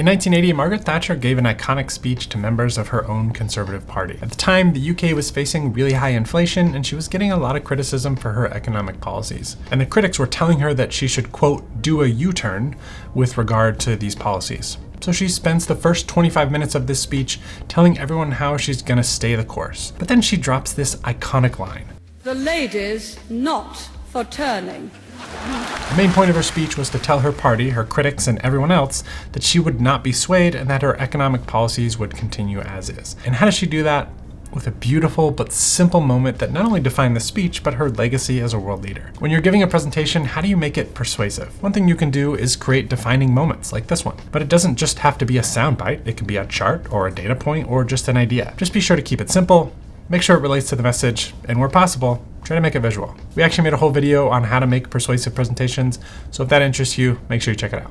In 1980, Margaret Thatcher gave an iconic speech to members of her own Conservative Party. At the time, the UK was facing really high inflation, and she was getting a lot of criticism for her economic policies. And the critics were telling her that she should, quote, do a U-turn with regard to these policies. So she spends the first 25 minutes of this speech telling everyone how she's gonna stay the course. But then she drops this iconic line. The ladies not for turning. The main point of her speech was to tell her party, her critics, and everyone else that she would not be swayed and that her economic policies would continue as is. And how does she do that? With a beautiful but simple moment that not only defined the speech, but her legacy as a world leader. When you're giving a presentation, how do you make it persuasive? One thing you can do is create defining moments like this one. But it doesn't just have to be a soundbite. It can be a chart or a data point or just an idea. Just be sure to keep it simple, make sure it relates to the message, and where possible, try to make it visual. We actually made a whole video on how to make persuasive presentations, so if that interests you, make sure you check it out.